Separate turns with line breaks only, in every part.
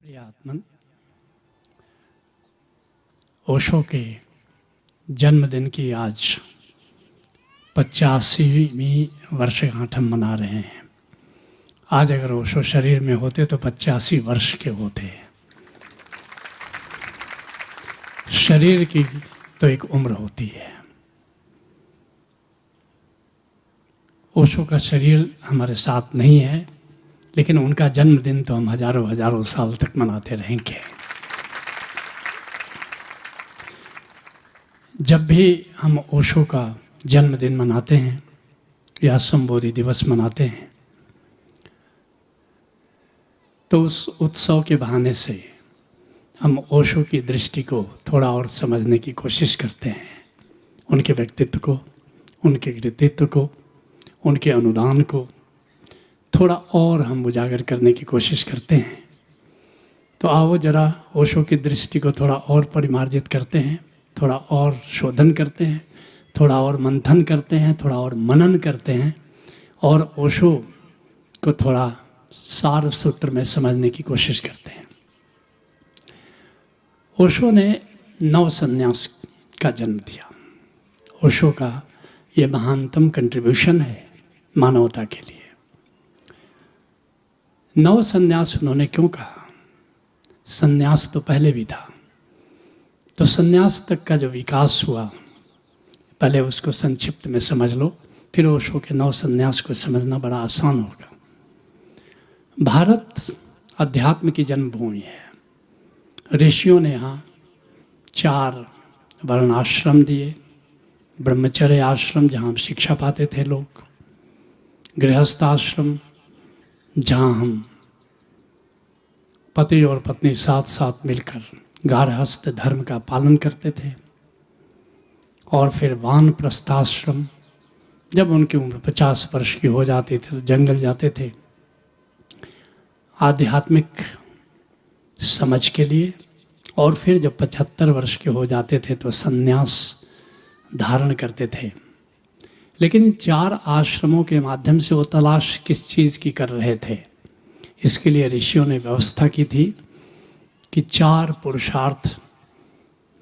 प्रिय आत्मन, ओशो के जन्मदिन की आज 85वीं वर्षगांठ हम मना रहे हैं। आज अगर ओशो शरीर में होते तो 85 वर्ष के होते। शरीर की तो एक उम्र होती है। ओशो का शरीर हमारे साथ नहीं है, लेकिन उनका जन्मदिन तो हम हजारों हजारों साल तक मनाते रहेंगे। जब भी हम ओशो का जन्मदिन मनाते हैं या संबोधि दिवस मनाते हैं, तो उस उत्सव के बहाने से हम ओशो की दृष्टि को थोड़ा और समझने की कोशिश करते हैं। उनके व्यक्तित्व को, उनके कृतित्व को, उनके अनुदान को थोड़ा और हम उजागर करने की कोशिश करते हैं। तो आओ जरा ओशो की दृष्टि को थोड़ा और परिमार्जित करते हैं, थोड़ा और शोधन करते हैं, थोड़ा और मंथन करते हैं, थोड़ा और मनन करते हैं और ओशो को थोड़ा सार सूत्र में समझने की कोशिश करते हैं। ओशो ने नव संन्यास का जन्म दिया। ओशो का ये महानतम कंट्रीब्यूशन है मानवता के लिए। नव संन्यास उन्होंने क्यों कहा? संन्यास तो पहले भी था। तो संन्यास तक का जो विकास हुआ, पहले उसको संक्षिप्त में समझ लो, फिर ओशो के नव संन्यास को समझना बड़ा आसान होगा। भारत अध्यात्म की जन्मभूमि है। ऋषियों ने यहाँ 4 वर्णाश्रम दिए। ब्रह्मचर्य आश्रम जहाँ शिक्षा पाते थे लोग, गृहस्थ आश्रम जहाँ हम पति और पत्नी साथ साथ मिलकर गारहस्थ धर्म का पालन करते थे, और फिर वानप्रस्थाश्रम, जब उनकी उम्र 50 वर्ष की हो जाती थी तो जंगल जाते थे आध्यात्मिक समझ के लिए, और फिर जब 75 वर्ष के हो जाते थे तो संन्यास धारण करते थे। लेकिन इन 4 आश्रमों के माध्यम से वो तलाश किस चीज़ की कर रहे थे? इसके लिए ऋषियों ने व्यवस्था की थी कि 4 पुरुषार्थ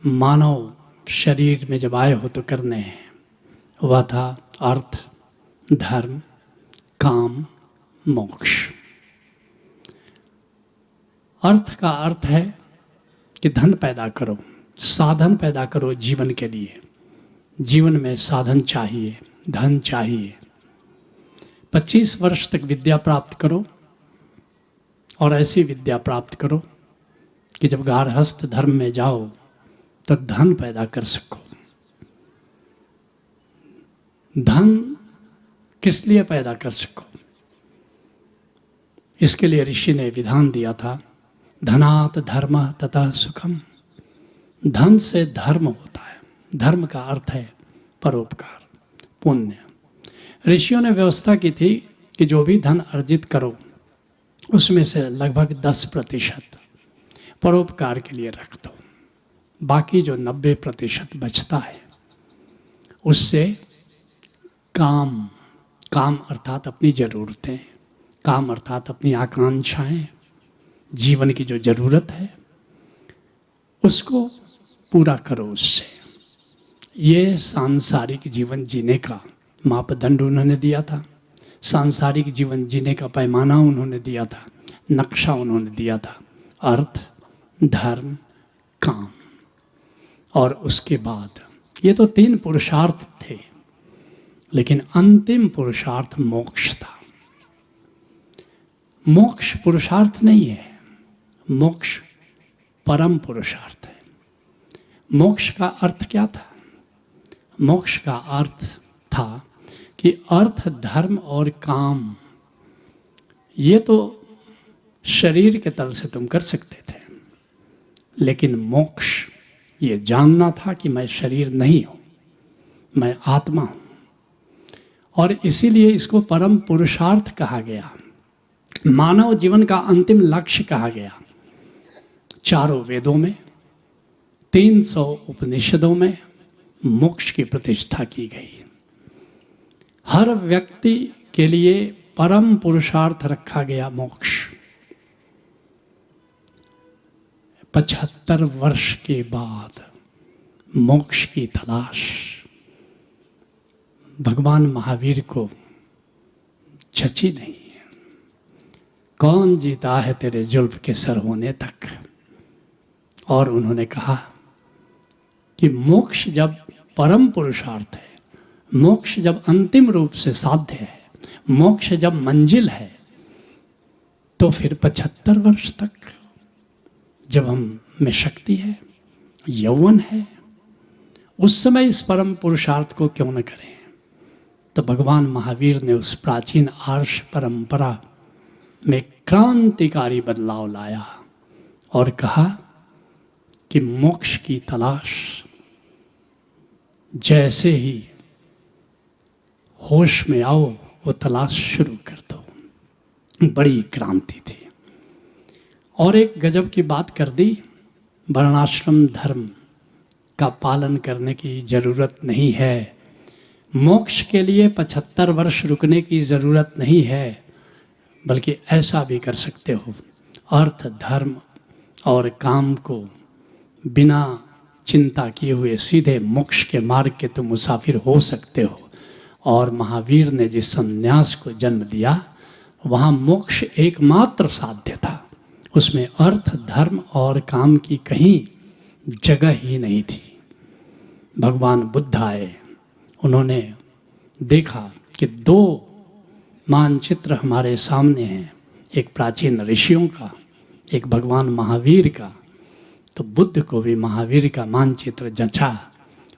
मानव शरीर में जब आए हो तो करने हैं। वह था अर्थ, धर्म, काम, मोक्ष। अर्थ का अर्थ है कि धन पैदा करो, साधन पैदा करो जीवन के लिए। जीवन में साधन चाहिए, धन चाहिए। 25 वर्ष तक विद्या प्राप्त करो, और ऐसी विद्या प्राप्त करो कि जब गारहस्थ धर्म में जाओ तो धन पैदा कर सको। धन किस लिए पैदा कर सको? इसके लिए ऋषि ने विधान दिया था, धनात् धर्म तथा सुखम। धन से धर्म होता है। धर्म का अर्थ है परोपकार, पुण्य। ऋषियों ने व्यवस्था की थी कि जो भी धन अर्जित करो उसमें से लगभग 10% परोपकार के लिए रख दो। बाकी जो 90% बचता है उससे काम अर्थात अपनी ज़रूरतें, काम अर्थात अपनी आकांक्षाएं, जीवन की जो ज़रूरत है उसको पूरा करो। उससे ये सांसारिक जीवन जीने का मापदंड उन्होंने दिया था। सांसारिक जीवन जीने का पैमाना उन्होंने दिया था, नक्शा उन्होंने दिया था। अर्थ, धर्म, काम, और उसके बाद ये तो 3 पुरुषार्थ थे, लेकिन अंतिम पुरुषार्थ मोक्ष था। मोक्ष पुरुषार्थ नहीं है, मोक्ष परम पुरुषार्थ है। मोक्ष का अर्थ क्या था? मोक्ष का अर्थ था कि अर्थ, धर्म और काम ये तो शरीर के तल से तुम कर सकते थे, लेकिन मोक्ष ये जानना था कि मैं शरीर नहीं हूँ, मैं आत्मा हूँ। और इसीलिए इसको परम पुरुषार्थ कहा गया, मानव जीवन का अंतिम लक्ष्य कहा गया। 4 वेदों में, 300 उपनिषदों में मोक्ष की प्रतिष्ठा की गई। हर व्यक्ति के लिए परम पुरुषार्थ रखा गया मोक्ष। 75 वर्ष के बाद मोक्ष की तलाश भगवान महावीर को छची नहीं। कौन जीता है तेरे जुल्फ के सर होने तक। और उन्होंने कहा कि मोक्ष जब परम पुरुषार्थ है, मोक्ष जब अंतिम रूप से साध्य है, मोक्ष जब मंजिल है, तो फिर 75 वर्ष तक जब हम में शक्ति है, यौवन है, उस समय इस परम पुरुषार्थ को क्यों न करें। तो भगवान महावीर ने उस प्राचीन आर्ष परंपरा में क्रांतिकारी बदलाव लाया और कहा कि मोक्ष की तलाश जैसे ही होश में आओ वो तलाश शुरू कर दो। बड़ी क्रांति थी। और एक गजब की बात कर दी, वर्णाश्रम धर्म का पालन करने की जरूरत नहीं है, मोक्ष के लिए 75 वर्ष रुकने की जरूरत नहीं है, बल्कि ऐसा भी कर सकते हो, अर्थ धर्म और काम को बिना चिंता किए हुए सीधे मोक्ष के मार्ग के तुम मुसाफिर हो सकते हो। और महावीर ने जिस संन्यास को जन्म दिया वहाँ मोक्ष एकमात्र साध्य था, उसमें अर्थ धर्म और काम की कहीं जगह ही नहीं थी। भगवान बुद्ध आए, उन्होंने देखा कि 2 मानचित्र हमारे सामने हैं, एक प्राचीन ऋषियों का, एक भगवान महावीर का। तो बुद्ध को भी महावीर का मानचित्र जचा।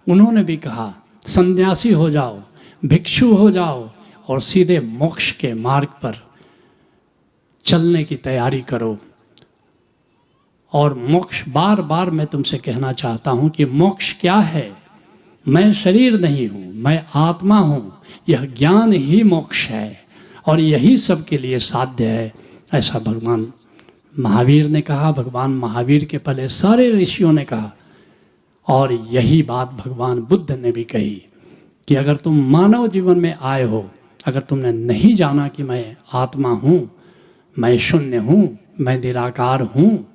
उन्होंने भी कहा सन्यासी हो जाओ, भिक्षु हो जाओ और सीधे मोक्ष के मार्ग पर चलने की तैयारी करो। और मोक्ष, बार बार मैं तुमसे कहना चाहता हूँ कि मोक्ष क्या है। मैं शरीर नहीं हूँ, मैं आत्मा हूँ, यह ज्ञान ही मोक्ष है और यही सबके लिए साध्य है, ऐसा भगवान महावीर ने कहा। भगवान महावीर के पहले सारे ऋषियों ने कहा। और यही बात भगवान बुद्ध ने भी कही कि अगर तुम मानव जीवन में आए हो, अगर तुमने नहीं जाना कि मैं आत्मा हूँ, मैं शून्य हूँ, मैं निराकार हूँ,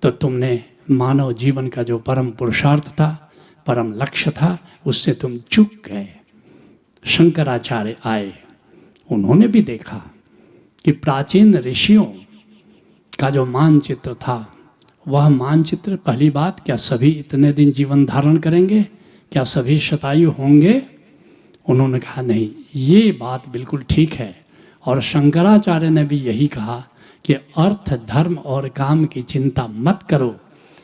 तो तुमने मानव जीवन का जो परम पुरुषार्थ था, परम लक्ष्य था, उससे तुम चूक गए। शंकराचार्य आए, उन्होंने भी देखा कि प्राचीन ऋषियों का जो मानचित्र था, वह मानचित्र, पहली बात, क्या सभी इतने दिन जीवन धारण करेंगे? क्या सभी शतायु होंगे? उन्होंने कहा नहीं, ये बात बिल्कुल ठीक है। और शंकराचार्य ने भी यही कहा कि अर्थ धर्म और काम की चिंता मत करो,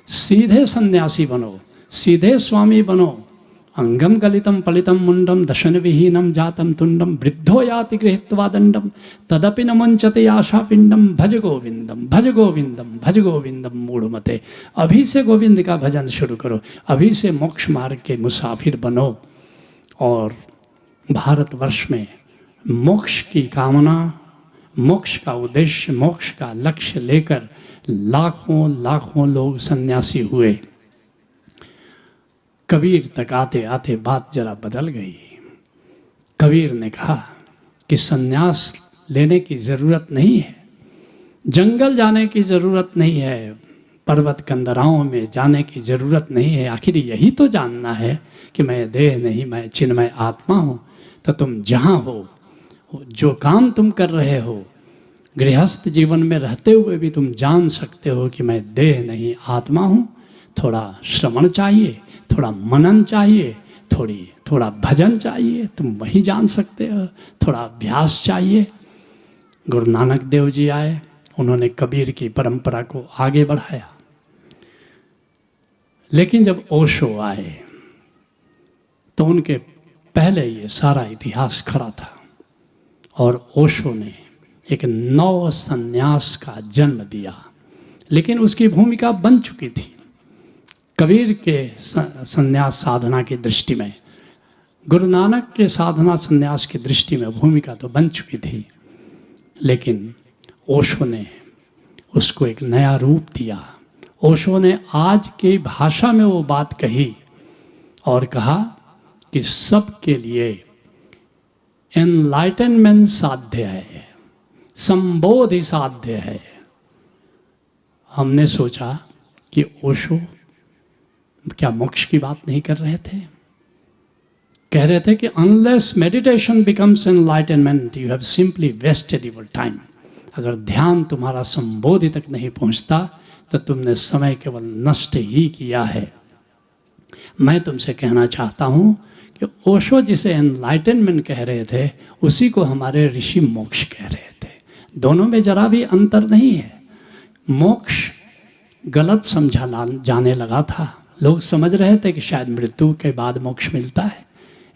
सीधे सन्यासी बनो, सीधे स्वामी बनो। अंगम गलितम पलितम मुंडम दशन विहीनम जातम तुंडम वृद्धो याति गृहीत्वा दंडम तदपि न मुंचते आशा पिंडम भज गोविंदम भज गोविंदम भज गोविंदम मूढ़मते। अभी से गोविंद का भजन शुरू करो, अभी से मोक्ष मार्ग के मुसाफिर बनो। और भारतवर्ष में मोक्ष की कामना, मोक्ष का उद्देश्य, मोक्ष का लक्ष्य लेकर लाखों लाखों लोग सन्यासी हुए। कबीर तक आते आते बात जरा बदल गई। कबीर ने कहा कि सन्यास लेने की ज़रूरत नहीं है, जंगल जाने की ज़रूरत नहीं है, पर्वत कंदराओं में जाने की ज़रूरत नहीं है। आखिर यही तो जानना है कि मैं देह नहीं, मैं चिन्मय आत्मा हूँ। तो तुम जहाँ हो, जो काम तुम कर रहे हो, गृहस्थ जीवन में रहते हुए भी तुम जान सकते हो कि मैं देह नहीं आत्मा हूँ। थोड़ा श्रवण चाहिए, थोड़ा मनन चाहिए, थोड़ा भजन चाहिए, तुम वही जान सकते हो। थोड़ा अभ्यास चाहिए। गुरु नानक देव जी आए, उन्होंने कबीर की परंपरा को आगे बढ़ाया। लेकिन जब ओशो आए तो उनके पहले ये सारा इतिहास खड़ा था और ओशो ने एक नव संन्यास का जन्म दिया। लेकिन उसकी भूमिका बन चुकी थी कबीर के संन्यास साधना की दृष्टि में, गुरु नानक के साधना संन्यास की दृष्टि में भूमिका तो बन चुकी थी। लेकिन ओशो ने उसको एक नया रूप दिया। ओशो ने आज की भाषा में वो बात कही और कहा कि सबके लिए एनलाइटनमेंट साध्य है, संबोधि साध्य है। हमने सोचा कि ओशो क्या मोक्ष की बात नहीं कर रहे थे? कह रहे थे कि unless meditation becomes enlightenment you have simply wasted your time. अगर ध्यान तुम्हारा संबोधि तक नहीं पहुंचता तो तुमने समय केवल नष्ट ही किया है। मैं तुमसे कहना चाहता हूं कि ओशो जिसे एनलाइटनमेंट कह रहे थे उसी को हमारे ऋषि मोक्ष कह रहे थे। दोनों में जरा भी अंतर नहीं है। मोक्ष गलत समझा जाने लगा था। लोग समझ रहे थे कि शायद मृत्यु के बाद मोक्ष मिलता है,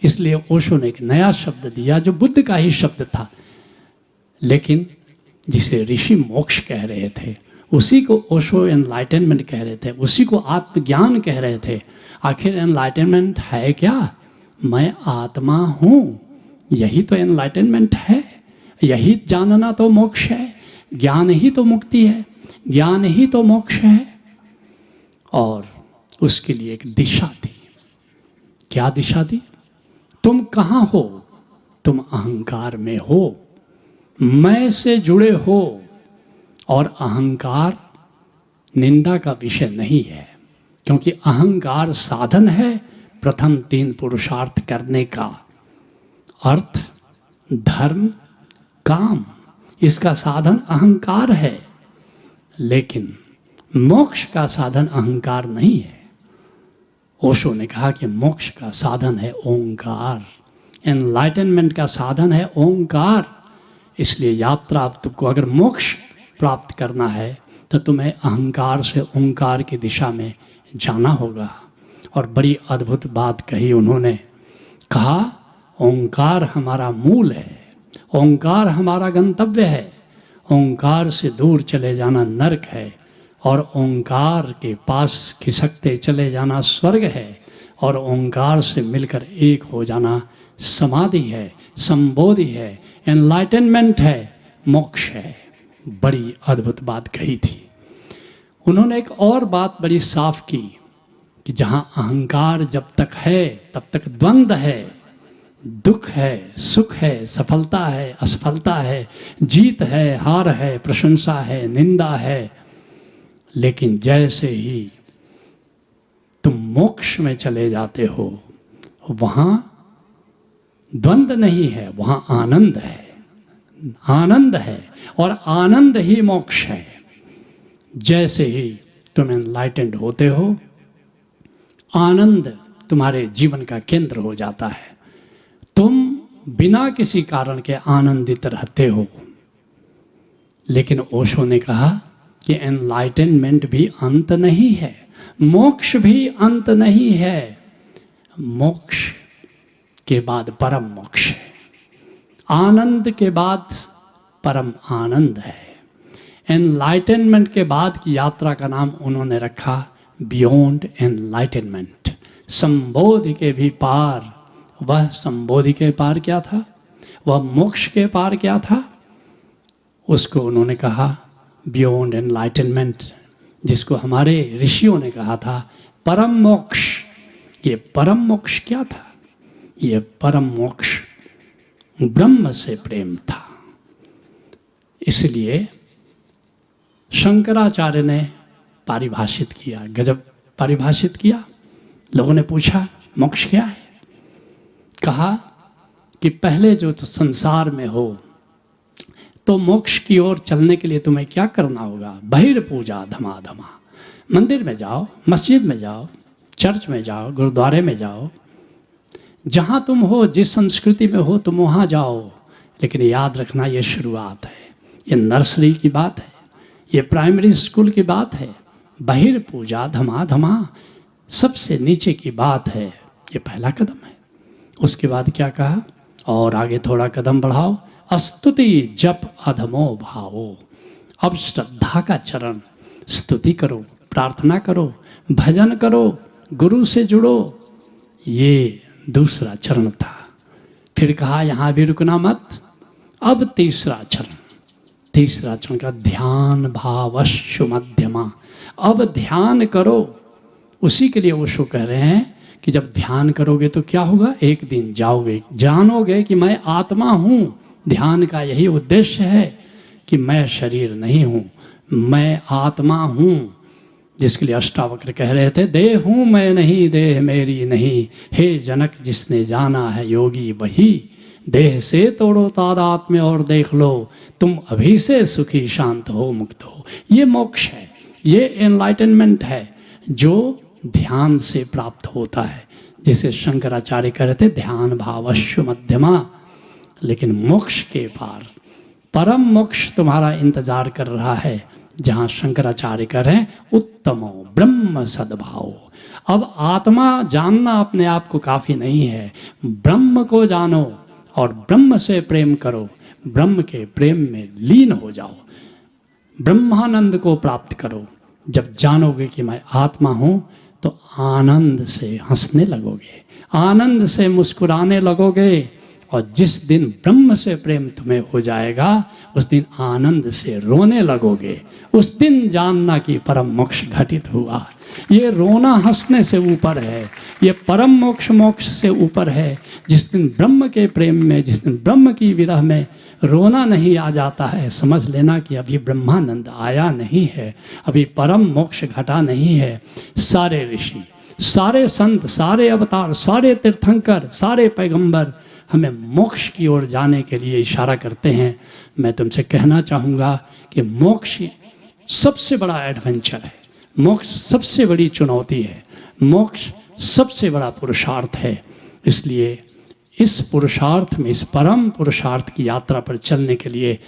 इसलिए ओशो ने एक नया शब्द दिया जो बुद्ध का ही शब्द था, लेकिन जिसे ऋषि मोक्ष कह रहे थे उसी को ओशो एनलाइटनमेंट कह रहे थे, उसी को आत्मज्ञान कह रहे थे। आखिर एनलाइटनमेंट है क्या? मैं आत्मा हूँ, यही तो एनलाइटनमेंट है। यही जानना तो मोक्ष है। ज्ञान ही तो मुक्ति है, ज्ञान ही तो मोक्ष है। और उसके लिए एक दिशा दी। क्या दिशा दी? तुम कहाँ हो? तुम अहंकार में हो, मैं से जुड़े हो। और अहंकार निंदा का विषय नहीं है, क्योंकि अहंकार साधन है प्रथम 3 पुरुषार्थ करने का। अर्थ, धर्म, काम, इसका साधन अहंकार है। लेकिन मोक्ष का साधन अहंकार नहीं है। ओशो ने कहा कि मोक्ष का साधन है ओंकार, एनलाइटनमेंट का साधन है ओंकार। इसलिए यात्रा तुमको अगर मोक्ष प्राप्त करना है तो तुम्हें अहंकार से ओंकार की दिशा में जाना होगा। और बड़ी अद्भुत बात कही उन्होंने। कहा ओंकार हमारा मूल है, ओंकार हमारा गंतव्य है। ओंकार से दूर चले जाना नरक है, और ओंकार के पास खिसकते चले जाना स्वर्ग है, और ओंकार से मिलकर एक हो जाना समाधि है, संबोधि है, एनलाइटनमेंट है, मोक्ष है। बड़ी अद्भुत बात कही थी उन्होंने। एक और बात बड़ी साफ की कि जहाँ अहंकार जब तक है तब तक द्वंद्व है, दुख है, सुख है, सफलता है, असफलता है, जीत है, हार है, प्रशंसा है, निंदा है। लेकिन जैसे ही तुम मोक्ष में चले जाते हो, वहाँ द्वंद्व नहीं है, वहाँ आनंद है। आनंद है, और आनंद ही मोक्ष है। जैसे ही तुम एनलाइटेंड होते हो, आनंद तुम्हारे जीवन का केंद्र हो जाता है। तुम बिना किसी कारण के आनंदित रहते हो। लेकिन ओशो ने कहा कि एनलाइटनमेंट भी अंत नहीं है, मोक्ष भी अंत नहीं है। मोक्ष के बाद परम मोक्ष है, आनंद के बाद परम आनंद है। एनलाइटनमेंट के बाद की यात्रा का नाम उन्होंने रखा बियॉन्ड एनलाइटनमेंट, संबोधि के भी पार। वह संबोधि के पार क्या था? वह मोक्ष के पार क्या था? उसको उन्होंने कहा बियॉन्ड एनलाइटनमेंट, जिसको हमारे ऋषियों ने कहा था परम मोक्ष। ये परम मोक्ष क्या था? ये परम मोक्ष ब्रह्म से प्रेम था। इसलिए शंकराचार्य ने परिभाषित किया, गजब परिभाषित किया। लोगों ने पूछा मोक्ष क्या है? कहा कि पहले जो तो संसार में हो तो मोक्ष की ओर चलने के लिए तुम्हें क्या करना होगा? बहिर्पूजा धमाधमा। मंदिर में जाओ, मस्जिद में जाओ, चर्च में जाओ, गुरुद्वारे में जाओ, जहाँ तुम हो, जिस संस्कृति में हो तुम वहाँ जाओ। लेकिन याद रखना ये शुरुआत है, ये नर्सरी की बात है, ये प्राइमरी स्कूल की बात है। बहिर्पूजा धमाधमा सबसे नीचे की बात है, ये पहला कदम है। उसके बाद क्या कहा? और आगे थोड़ा कदम बढ़ाओ, स्तुति जप अधमो भावो। अब श्रद्धा का चरण, स्तुति करो, प्रार्थना करो, भजन करो, गुरु से जुड़ो। ये दूसरा चरण था। फिर कहा यहाँ भी रुकना मत। अब तीसरा चरण, तीसरा चरण का ध्यान भावश्चु मध्यमा। अब ध्यान करो। उसी के लिए ओशो कह रहे हैं कि जब ध्यान करोगे तो क्या होगा? एक दिन जाओगे, जानोगे कि मैं आत्मा हूँ। ध्यान का यही उद्देश्य है कि मैं शरीर नहीं हूँ, मैं आत्मा हूँ। जिसके लिए अष्टावक्र कह रहे थे, देह हूँ मैं नहीं, देह मेरी नहीं, हे जनक जिसने जाना है योगी वही, देह से तोड़ो तादात्म्य और देख लो, तुम अभी से सुखी शांत हो मुक्त हो। ये मोक्ष है, ये एनलाइटनमेंट है जो ध्यान से प्राप्त होता है, जिसे शंकराचार्य कह रहे थे ध्यान भावश्य मध्यमा। लेकिन मोक्ष के पार परम मोक्ष तुम्हारा इंतजार कर रहा है, जहाँ शंकराचार्य कह रहे हैं उत्तमो ब्रह्म सद्भाव। अब आत्मा जानना अपने आप को काफ़ी नहीं है, ब्रह्म को जानो और ब्रह्म से प्रेम करो, ब्रह्म के प्रेम में लीन हो जाओ, ब्रह्मानंद को प्राप्त करो। जब जानोगे कि मैं आत्मा हूँ तो आनंद से हंसने लगोगे, आनंद से मुस्कुराने लगोगे, और जिस दिन ब्रह्म से प्रेम तुम्हें हो जाएगा उस दिन आनंद से रोने लगोगे। उस दिन जानना कि परम मोक्ष घटित हुआ। ये रोना हंसने से ऊपर है, ये परम मोक्ष मोक्ष से ऊपर है। जिस दिन ब्रह्म के प्रेम में, जिस दिन ब्रह्म की विरह में रोना नहीं आ जाता है, समझ लेना कि अभी ब्रह्मानंद आया नहीं है, अभी परम मोक्ष घटा नहीं है। सारे ऋषि, सारे संत, सारे अवतार, सारे तीर्थंकर, सारे पैगंबर हमें मोक्ष की ओर जाने के लिए इशारा करते हैं। मैं तुमसे कहना चाहूँगा कि मोक्ष सबसे बड़ा एडवेंचर है, मोक्ष सबसे बड़ी चुनौती है, मोक्ष सबसे बड़ा पुरुषार्थ है। इसलिए इस पुरुषार्थ में, इस परम पुरुषार्थ की यात्रा पर चलने के लिए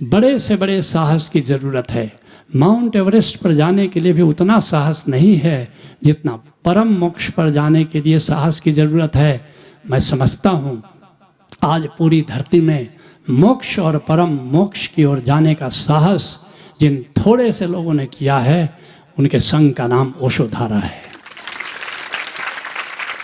बड़े से बड़े साहस की ज़रूरत है। माउंट एवरेस्ट पर जाने के लिए भी उतना साहस नहीं है जितना परम मोक्ष पर जाने के लिए साहस की ज़रूरत है। मैं समझता हूँ आज पूरी धरती में मोक्ष और परम मोक्ष की ओर जाने का साहस जिन थोड़े से लोगों ने किया है, उनके संघ का नाम ओशोधारा है।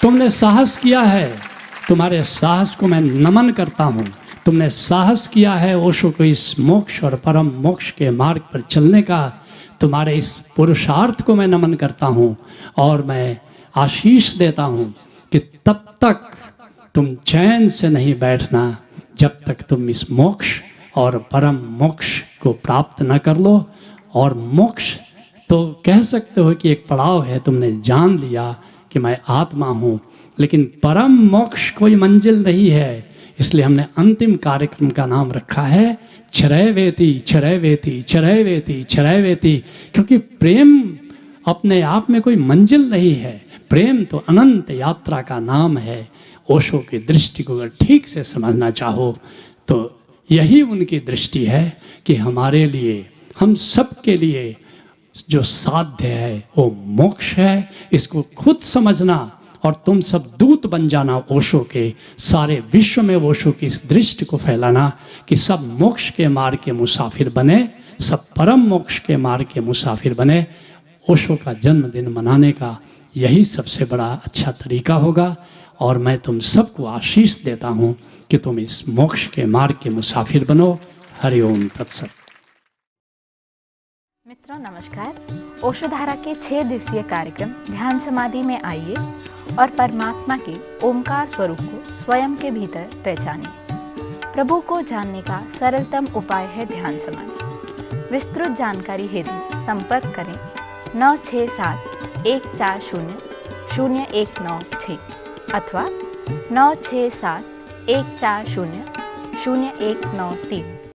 तुमने साहस किया है, तुम्हारे साहस को मैं नमन करता हूँ। तुमने साहस किया है ओशो को इस मोक्ष और परम मोक्ष के मार्ग पर चलने का, तुम्हारे इस पुरुषार्थ को मैं नमन करता हूँ और मैं आशीष देता हूँ कि तब तक तुम चैन से नहीं बैठना जब तक तुम इस मोक्ष और परम मोक्ष को प्राप्त न कर लो। और मोक्ष तो कह सकते हो कि एक पड़ाव है, तुमने जान लिया कि मैं आत्मा हूँ, लेकिन परम मोक्ष कोई मंजिल नहीं है। इसलिए हमने अंतिम कार्यक्रम का नाम रखा है क्षरयवेति क्षरयवेति क्षरयवेति क्षरयवेति, क्योंकि प्रेम अपने आप में कोई मंजिल नहीं है, प्रेम तो अनंत यात्रा का नाम है। ओशो की दृष्टि को अगर ठीक से समझना चाहो तो यही उनकी दृष्टि है कि हमारे लिए, हम सब के लिए जो साध्य है वो मोक्ष है। इसको खुद समझना और तुम सब दूत बन जाना ओशो के, सारे विश्व में ओशो की इस दृष्टि को फैलाना कि सब मोक्ष के मार्ग के मुसाफिर बने, सब परम मोक्ष के मार्ग के मुसाफिर बने। ओशो का जन्मदिन मनाने का यही सबसे बड़ा अच्छा तरीका होगा। और मैं तुम सबको आशीष देता हूँ कि तुम इस मोक्ष के मार्ग के मुसाफिर बनो। हरि ओम तत्सत।
मित्रों नमस्कार। ओशोधारा के 6 दिवसीय कार्यक्रम ध्यान समाधि में आइए और परमात्मा के ओमकार स्वरूप को स्वयं के भीतर पहचानिए। प्रभु को जानने का सरलतम उपाय है ध्यान समाधि। विस्तृत जानकारी हेतु संपर्क करें 967-140-0196 अथवा 967-140-0193।